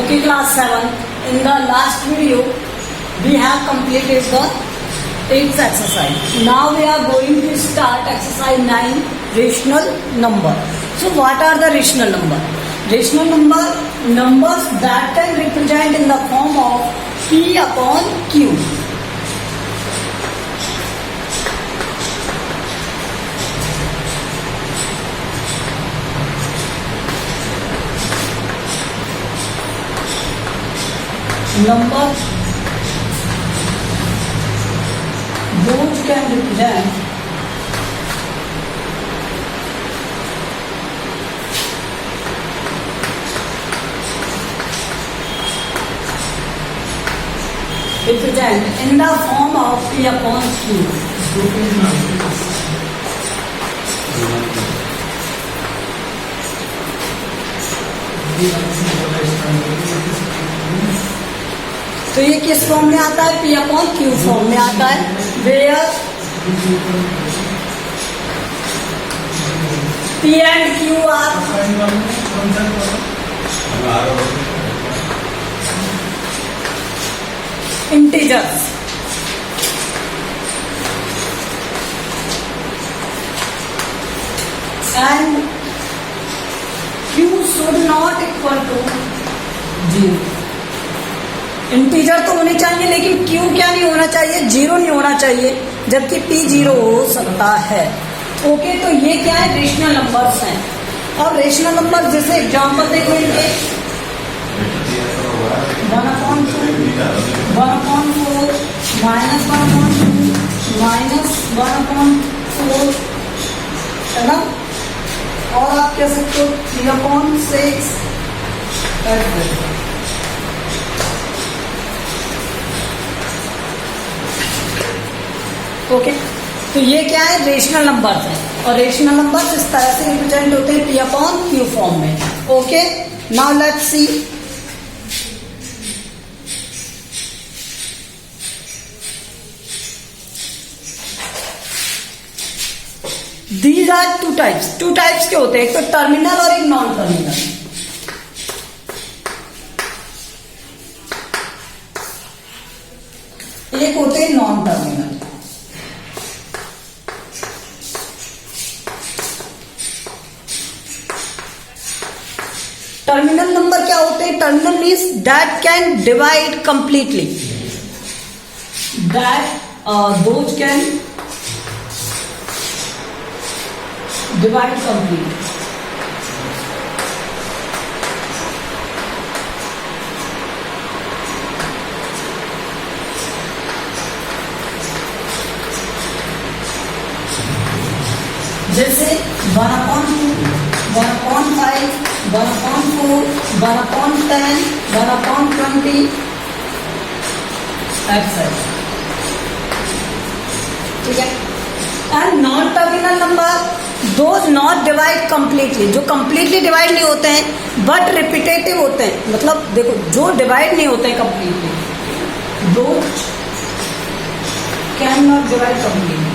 Okay, class 7. In the last video, we have completed the 8th exercise. Now we are going to start exercise 9, rational number. So what are the rational number? Rational number, numbers that can represent in the form of P upon Q. Number those can represent in the form of P upon Q. तो ये किस form में आता है? P upon Q form में आता है. Where P and Q are integers. And Q should not equal to 0. Integer तो होने चाहिए लेकिन Q क्या नहीं होना चाहिए? 0 नहीं होना चाहिए, जबकि P 0 हो सकता है. ओके, तो ये क्या है? रेशनल नंबर्स हैं. और रेशनल नंबर जैसे एग्जांपल देखो इनके 1/2, 1/4, -1/2, -1/4, है ना. और आप कह सकते हो 3/6. ओके, तो ये क्या है? रेशनल नंबर्स हैं. और रेशनल नंबर्स इस तरह से रिप्रेजेंट होते हैं P अपॉन Q फॉर्म में. Okay, now let's see. These are two types के होते हैं. एक तो टर्मिनल और एक नॉन टर्मिनल. एक होते हैं नॉन टर्मिनल. टर्मिनल नंबर क्या होते हैं? Terminal means that can divide completely. Those can divide completely. जैसे 1/2, 1/5, 1/4, 1/10, 1/20, etc. ठीक है. And non terminal number those not divide completely, जो कंप्लीटली डिवाइड नहीं होते हैं बट रिपीटेटिव होते हैं. मतलब देखो, जो डिवाइड नहीं होते हैं completely, those can not divide completely.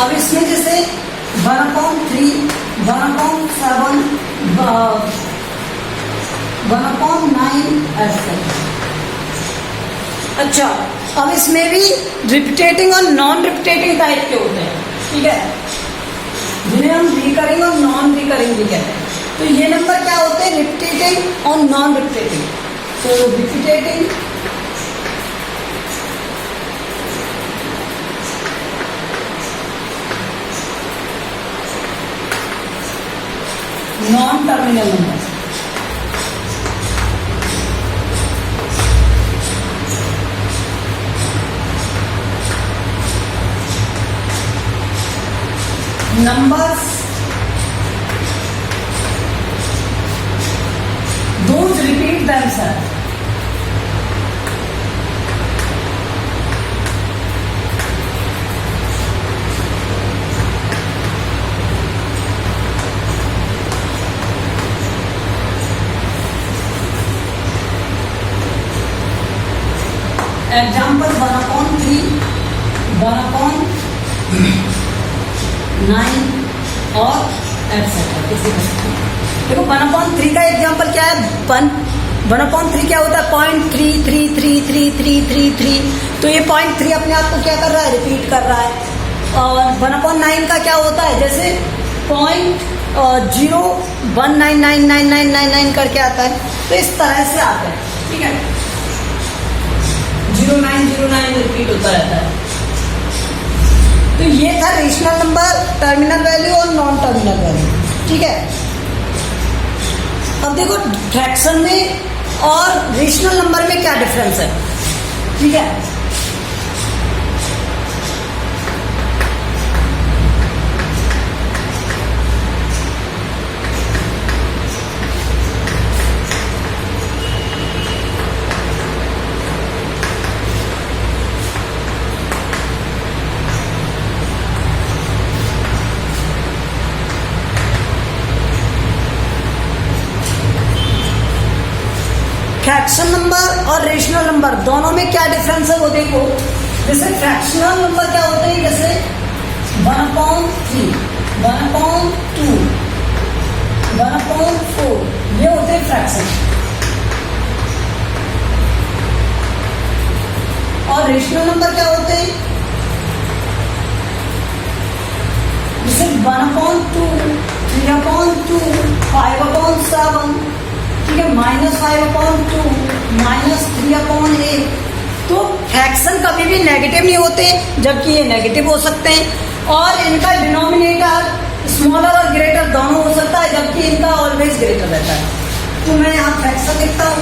अब इसमें जैसे 1/3, 1/7, 1/9 ऐसे. अच्छा, अब इसमें भी रिपीटेटिंग और नॉन रिपीटेटिंग टाइप के होते हैं. ठीक है, जिन्हें हम रिकरिंग और नॉन रिकरिंग भी कहते हैं. तो ये नंबर क्या होते हैं? रिपीटेटिंग और नॉन रिपीटेटिंग. तो repeating non terminal number. Numbers those repeat themselves. 1/9 और एटसेट्रा किसी का। देखो 1/3 का एग्जाम्पल क्या है, 1/3 क्या होता है, 0.3333333। तो ये 0.3 अपने आप को क्या कर रहा है, रिपीट कर रहा है। और 1/9 का क्या होता है, जैसे 0.01999999 करके आता है, तो इस तरह से आता है, ठीक है। 0909 रिपीट होता रहता है। तो ये था रेशनल नंबर, टर्मिनल वैल्यू और नॉन टर्मिनल वैल्यू, ठीक है। अब देखो फ्रैक्शन में और रेशनल नंबर में क्या डिफरेंस है, ठीक है। फ्रैक्शन नंबर और रेशनल नंबर दोनों में क्या डिफरेंस है वो देखो। जैसे फ्रैक्शनल नंबर क्या होते हैं, जैसे 1/3, 1/2, 1/4, ये होते हैं फ्रैक्शन। और रेशनल नंबर क्या होते हैं, जैसे 1/2, 3/2, 5/7, ठीक है, -5/2, -3/8। तो फ्रैक्शन कभी भी नेगेटिव नहीं होते, जबकि ये नेगेटिव हो सकते हैं। और इनका डिनोमिनेटर स्मॉलर और ग्रेटर दोनों हो सकता है, जबकि इनका ऑलवेज ग्रेटर रहता है। तो मैं यहाँ फ्रैक्शन लिखता हूँ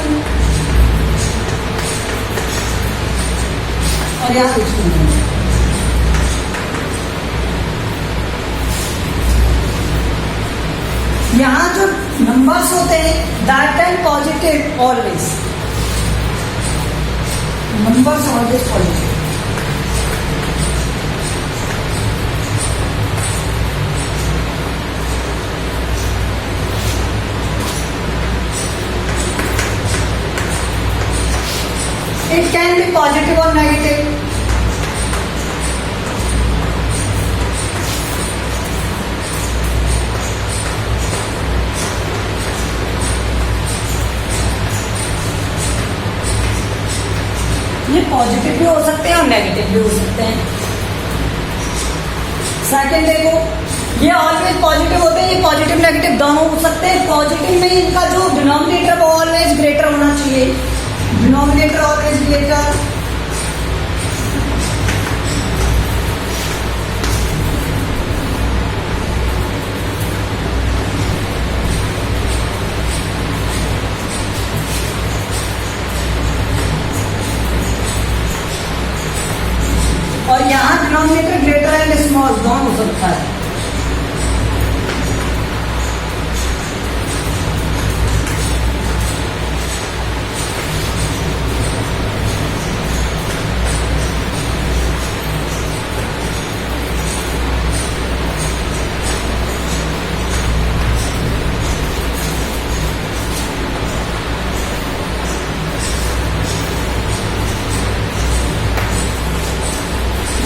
और यहाँ लिखती हूँ। यहाँ जो नंबर्स होते हैं that and positive always, numbers always positive. It can be positive और नेगेटिव। ये पॉजिटिव भी हो सकते हैं और नेगेटिव भी हो सकते हैं। सेकंड देखो, ये ऑलवेज पॉजिटिव होते हैं, ये पॉजिटिव नेगेटिव दोनों हो सकते हैं। पॉजिटिव में इनका जो डिनोमिनेटर वो ऑलवेज ग्रेटर होना चाहिए, डिनोमिनेटर ऑलवेज ग्रेटर। और यहाँ डिनोमिनेटर ग्रेटर एंड स्मॉल दोनों हो सकता है।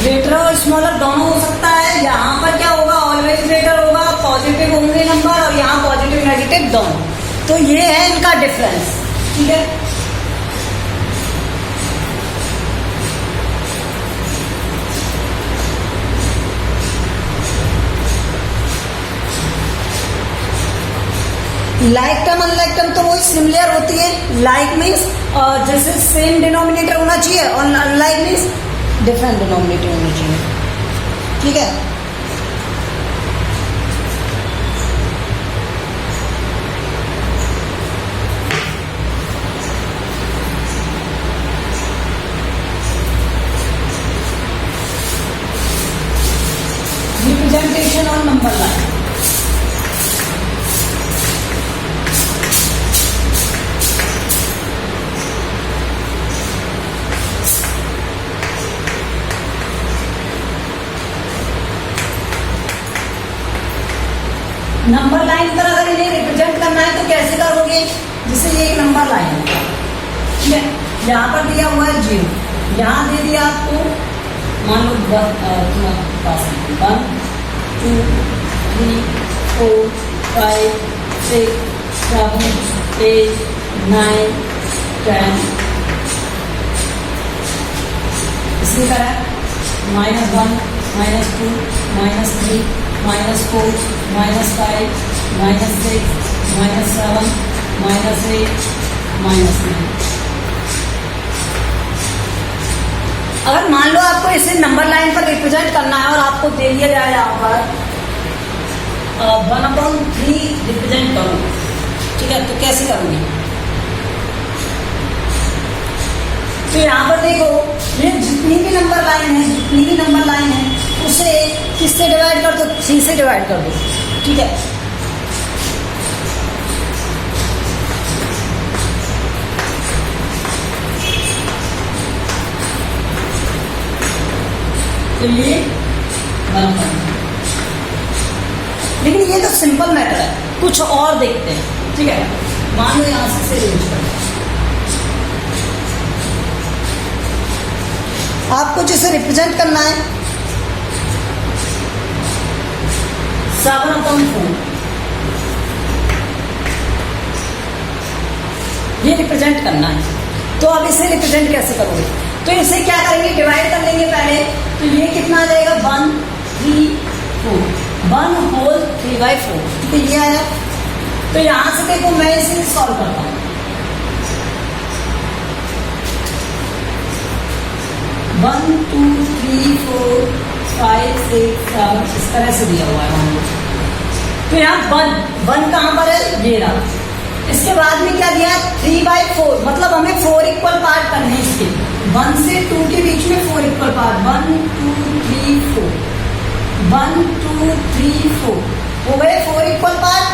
ग्रेटर और स्मॉलर दोनों हो सकता है। यहाँ पर क्या होगा, ऑलवेज ग्रेटर होगा, पॉजिटिव होंगे नंबर, और यहाँ पॉजिटिव नेगेटिव दोनों। तो ये है इनका डिफरेंस, ठीक है। लाइक टर्म अनलाइक टर्म तो वही सिमिलर होती है। लाइक मीन्स जैसे सेम डिनोमिनेटर होना चाहिए, और अनलाइक मीन्स डिफरेंट डिनोमिनेटर होनी चाहिए, ठीक है। Representation on number line. Number line पर अगर इन्हें रिप्रेजेंट करना है तो कैसे करोगे, जैसे ये एक नंबर लाइन है, ठीक है। यहाँ पर दिया हुआ है 0, यहाँ दे दिया आपको मान लो पास 1 2 3 4 5 6 7 8 9 10 इसी तरह -1 -2 -3 -4 -5 -6 -7 -8 -9। अगर मान लो आपको इसे नंबर लाइन पर रिप्रेजेंट करना है और आपको दे दिया जाए यहाँ पर 1/3 रिप्रेजेंट करो, ठीक है, तो कैसे करोगे? तो यहाँ पर देखो, ये जितनी भी नंबर लाइन है उसे किससे डिवाइड कर दो? 3 से डिवाइड कर दो, ठीक है। तो ये 1 लेकिन ये तो सिंपल मेथड है, कुछ और देखते हैं, ठीक है। मान लो यहां से रेंज कर, आपको जिसे रिप्रेजेंट करना है 7/4 ये रिप्रेजेंट करना है। तो अब इसे रिप्रेजेंट कैसे करोगे? तो इसे क्या करेंगे? डिवाइड कर लेंगे पहले। तो ये कितना आ जाएगा? 1 3 4 1 होल 3/4, ठीक है, ये आया। तो यहां से देखो, मैं इसे सॉल्व करता हूं। 1 2 3 4 5 6 7 इस तरह से दिया हुआ है। तो यहाँ 1 कहां पर है? ये रहा। इसके बाद में क्या दिया? 3/4, मतलब हमें 4 इक्वल पार्ट करने हैं इसके। 1 से 2 के बीच में 4 इक्वल पार्ट, 1 2 3 4 1 2 3 4 हो गए 4 इक्वल पार्ट।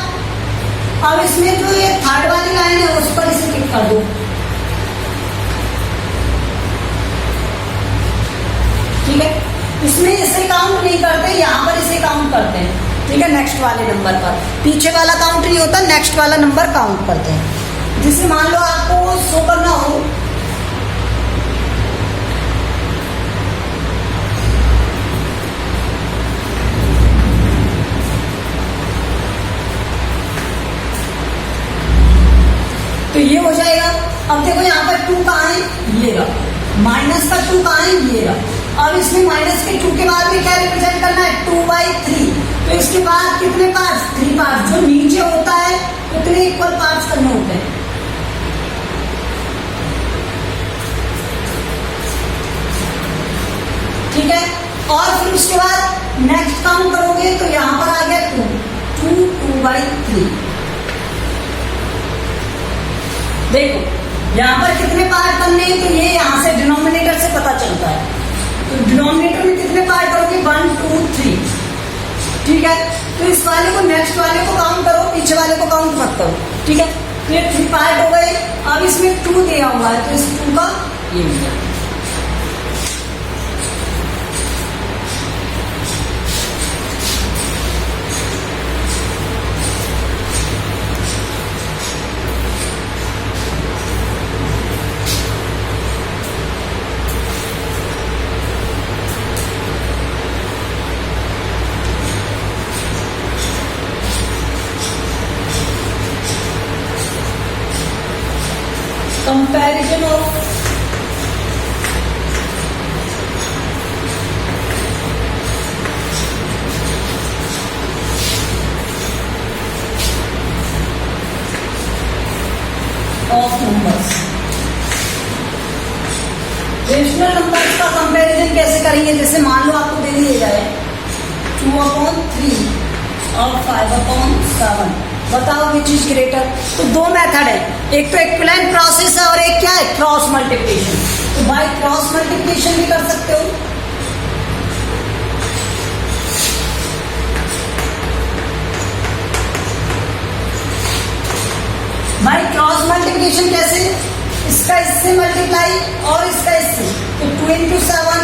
अब इसमें जो ये थर्ड वाली लाइन है उस पर इसे टिक कर दो, ठीक है। इसमें इसे काउंट नहीं करते, यहाँ पर इसे काउंट करते हैं, ठीक है। नेक्स्ट वाले नंबर पर, पीछे वाला काउंट नहीं होता, नेक्स्ट वाला नंबर काउंट करते हैं। जिसे मान लो आपको शो करना हो, तो ये हो जाएगा। अब देखो यहाँ पर 2 कहाँ है? ये रहा। माइनस का 2 कहाँ है? ये रहा। अब इसमें माइनस के 2 के बाद में क्या रिप्रेजेंट करना है? 2/3। तो इसके बाद कितने पार्ट्स? 3 पार्ट्स। जो नीचे होता है उतने इक्वल पार्ट्स करने होते हैं, ठीक है। और फिर उसके बाद नेक्स्ट काउंट करोगे तो यहाँ पर आ गया 2 2/3। देखो यहाँ पर कितने पार्ट करने हैं, तो ये यहाँ से डिनोमिनेटर से पता चलता है। तो डिनोमिनेटर में कितने पार्ट करोगे? 1 2 3, ठीक है। तो इस वाले को, नेक्स्ट वाले को काउंट करो, पीछे वाले को काउंट मत करो, ठीक है। तो ये 3 पार्ट हो गए। अब इसमें 2 दिया हुआ है, तो इस 2 का ये हो गया। Comparison of numbers। Rational numbers का कंपैरिजन कैसे करेंगे? जैसे मान लो आपको दे दिया जाए 2/3 और 5/7, बताओ विच इज ग्रेटर। तो 2 मेथड है, एक तो इक्विवेलेंट प्रोसेस है और एक क्या है? Cross multiplication. तो बाय क्रॉस मल्टीप्लिकेशन भी कर सकते हो। बाय क्रॉस मल्टीप्लिकेशन कैसे? इसका इससे मल्टीप्लाई और इसका इससे, तो 2 × 7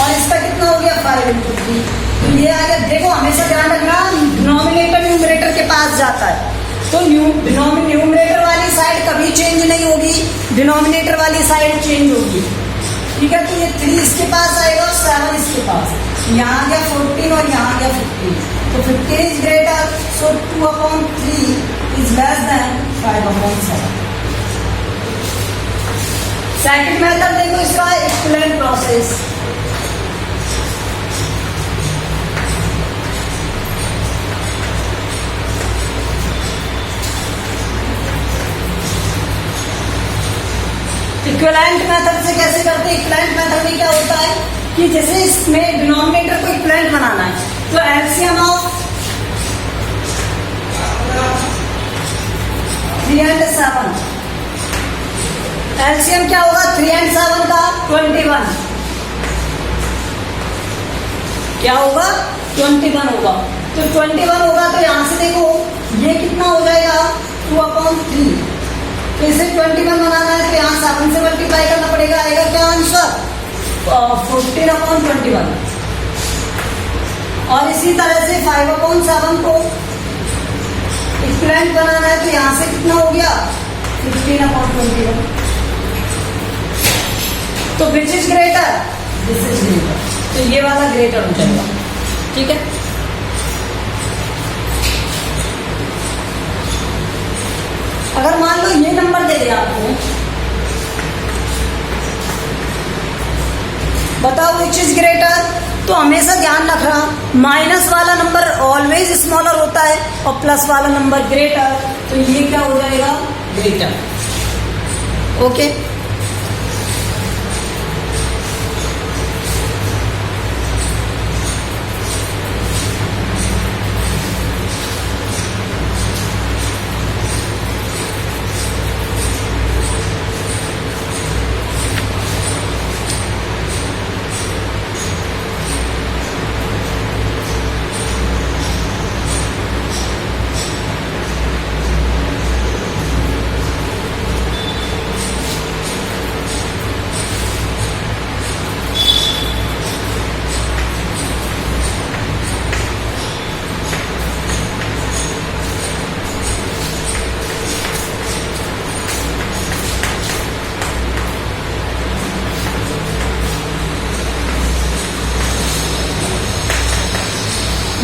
और इसका कितना हो गया? 5 × 3। तो ये आ गया। देखो हमेशा ध्यान रखना, डिनोमिनेटर न्यूमरेटर के पास जाता है, तो न्यूमरेटर वाली साइड कभी चेंज नहीं होगी, डिनोमिनेटर वाली साइड चेंज होगी, ठीक है। तो ये 3 इसके पास आएगा और 7 इसके पास। यहाँ आ गया 14 और यहाँ आ गया 15, तो 15 is greater, so 2/3 is less than 5/7। Second method देखो इसका, इक्विवेलेंट प्रोसेस। इक्विवेलेंट मेथड से कैसे करते हैं? इक्विवेलेंट मेथड में क्या होता है कि जैसे इसमें डिनोमिनेटर को इक्विवेलेंट बनाना है, तो एलसीएम ऑफ 3 and 7, एलसीएम क्या होगा 3 and 7 का? 21। क्या होगा? 21 होगा। तो 21 होगा तो यहां से देखो ये कितना हो जाएगा 2/3। तो इसे 21 बनाना है तो यहाँ 7 से मल्टीप्लाई करना पड़ेगा। आएगा क्या आंसर? 14/21। और इसी तरह से 5/7 को इक्विवेलेंट बनाना है तो यहाँ से कितना हो गया 15/21। तो which is greater? This is greater, तो ये वाला ग्रेटर हो जाएगा। ठीक है, अगर मान लो ये नंबर दे दिया आपको, बताओ विच इज ग्रेटर, तो हमेशा ध्यान रखना माइनस वाला नंबर ऑलवेज स्मॉलर होता है और प्लस वाला नंबर ग्रेटर, तो ये क्या हो जाएगा greater. Okay,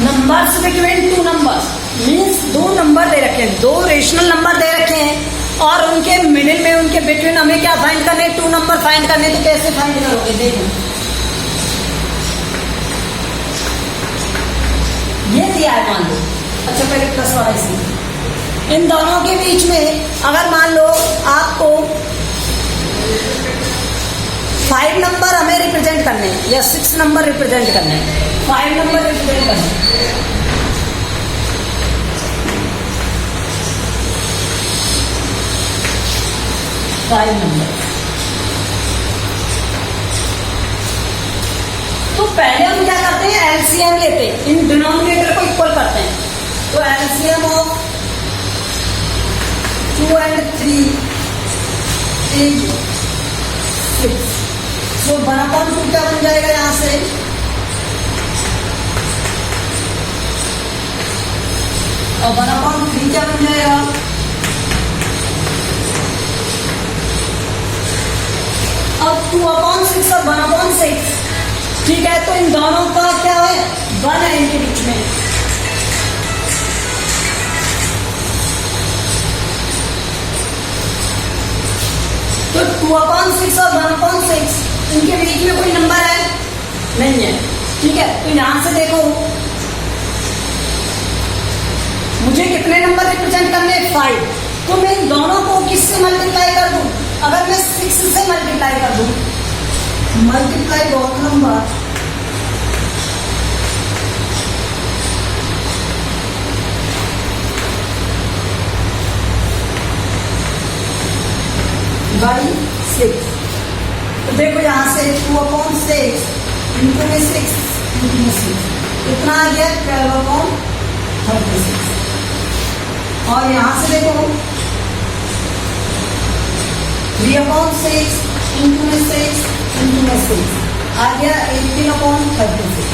numbers between two numbers means दो नंबर दे रखे हैं, दो रेशनल नंबर दे रखे हैं और उनके मिडिल में उनके बिटवीन हमें क्या फाइंड करने? टू नंबर फाइंड करने। तो कैसे फाइंड करोगे? देखो ये दिया है मान लो, अच्छा पहले प्लस वाला इसी, इन दोनों के बीच में अगर मान लो आपको 5 नंबर हमें रिप्रेजेंट करने हैं या 6 नंबर रिप्रेजेंट करने हैं, 5 नंबर रिप्रेजेंट करने हैं, तो पहले हम क्या करते हैं? एलसीएम लेते हैं, इन डिनोमिनेटर को इक्वल करते हैं। तो एलसीएम ऑफ 2 and 3 is 6। तो 1/2 क्या बन जाएगा यहां से? और 1/3 क्या बन जाएगा? अब 2/6 और 1/6, ठीक है, तो इन दोनों का क्या है? 1 है इनके बीच में। तो 2/6 और 1/6 इनके बीच में कोई नंबर है? नहीं है। ठीक है, तो यहां से देखो मुझे कितने नंबर रिप्रेजेंट करने? 5। तो मैं इन दोनों को किससे मल्टीप्लाई कर दूं? अगर मैं 6 से मल्टीप्लाई कर दूं, मल्टीप्लाई बहुत नंबर, बाई 6। तो देखो यहां से 2/6 इंटू में 6 इंटू में 6 कितना आ गया? 12/36। और यहां से देखो 3/6 इंटू में 6 इंटू में 6 आ गया 18/36।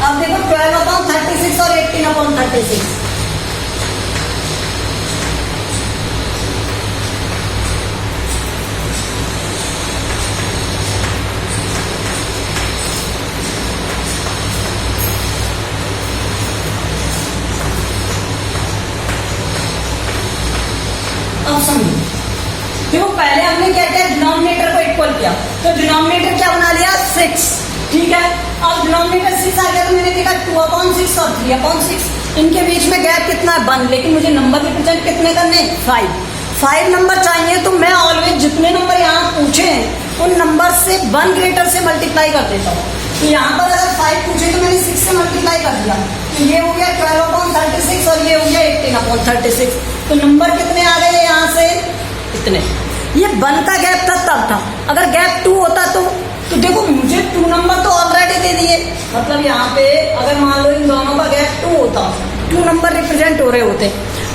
अब देखो 12/36 और 18/36, तो डिनोमिनेटर क्या बना लिया 6, ठीक है। अब डिनोमिनेटर 6 आ गया तो मैंने देखा 2/6 और 3/6, इनके बीच में गैप कितना है 1, लेकिन मुझे नंबर रिप्रेजेंट कितने करने 5 नंबर चाहिए। तो मैं ऑलवेज जितने नंबर यहाँ पूछे हैं उन नंबर से 1 ग्रेटर से मल्टीप्लाई कर देता हूँ। तो यहाँ पर अगर 5 पूछे तो मैंने 6 से मल्टीप्लाई कर दिया, तो ये हो गया 12/36 और ये हो गया 18/36। तो नंबर कितने आ गए यहाँ से इतने। ये 1 का गैप था तब था, अगर गैप 2 होता तो देखो मुझे 2 नंबर तो ऑलरेडी दे दिए, मतलब यहाँ पे अगर मान लो इन दोनों का गैप 2 होता, 2 नंबर रिप्रेजेंट हो रहे होते,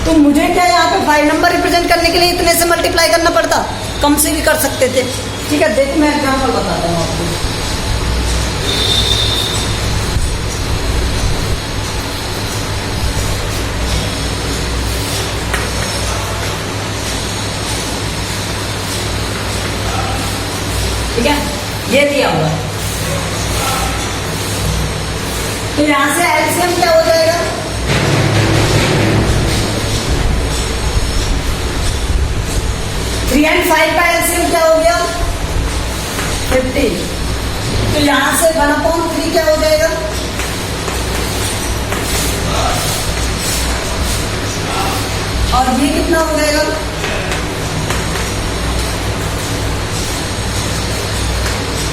तो मुझे क्या यहाँ पे 5 नंबर रिप्रेजेंट करने के लिए इतने से मल्टीप्लाई करना पड़ता, कम से भी कर सकते थे। ठीक है, देख मैं एग्जाम्पल बताता हूँ आपको। ठीक है, ये दिया हुआ है, तो यहां से एलसीएम क्या हो जाएगा 3 और 5 का एलसीएम क्या हो गया 15। तो यहां से 1/3 क्या हो जाएगा, और ये कितना हो जाएगा,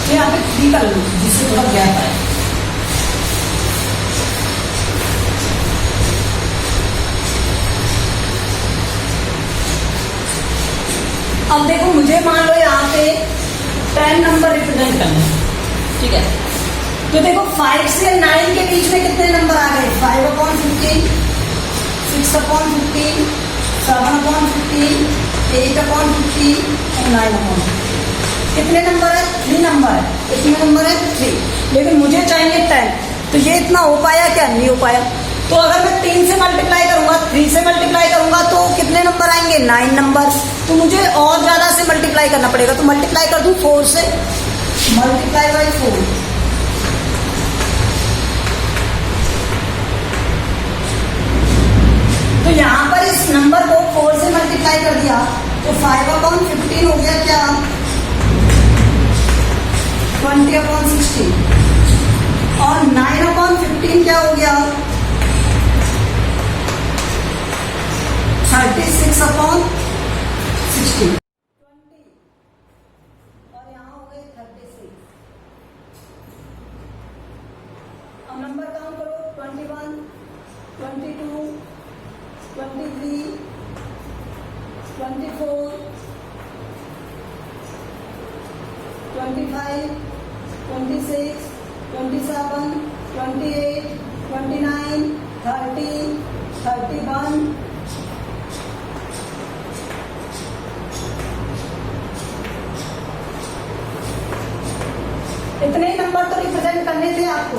यहाँ पे 3 कर लो जिससे थोड़ा गैप आए। अब देखो मुझे मान लो यहाँ पे 10 नंबर रिप्रेजेंट करना है, ठीक है। तो देखो 5 से 9 के बीच में कितने नंबर आ गए 5/15, 6/15, 7/15, 8/15 और 9/15। कितने नंबर है 3 नंबर है, कितने नंबर है 3, लेकिन मुझे चाहिए 10। तो ये इतना हो पाया क्या, नहीं हो पाया। तो अगर मैं 3 से मल्टीप्लाई करूंगा, 3 से मल्टीप्लाई करूंगा तो कितने नंबर आएंगे 9 नंबर। तो मुझे और ज्यादा से मल्टीप्लाई करना पड़ेगा, तो मल्टीप्लाई कर दूं 4 से, मल्टीप्लाई बाई 4। तो यहां पर इस नंबर को 4 से मल्टीप्लाई कर दिया तो 5/15 हो गया क्या 20/16, और 9/15 क्या हो गया 36/16, 20 और यहाँ हो गए 36। अब नंबर काउंट करो 21, 22, 23, 24, 25, 26, 27, 28, 29, 30, 31। इतने ही नंबर तो रिप्रेजेंट करने थे आपको।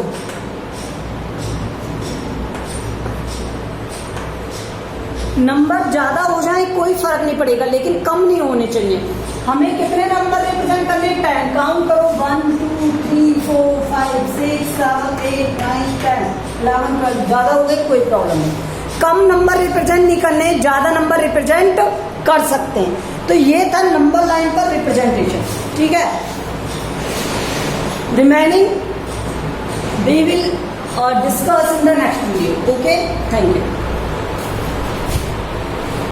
नंबर ज्यादा हो जाए कोई फर्क नहीं पड़ेगा, लेकिन कम नहीं होने चाहिए। हमें कितने नंबर रिप्रेजेंट करने 10, काउंट करो 1 2 3 4 5 6 7 8 9 10 11 12। ज्यादा हो गए कोई प्रॉब्लम नहीं, कम नंबर रिप्रेजेंट नहीं करने, ज्यादा नंबर रिप्रेजेंट कर सकते हैं। तो ये था नंबर लाइन पर रिप्रेजेंटेशन, ठीक है। Remaining we will discuss in the next video. Okay, thank you.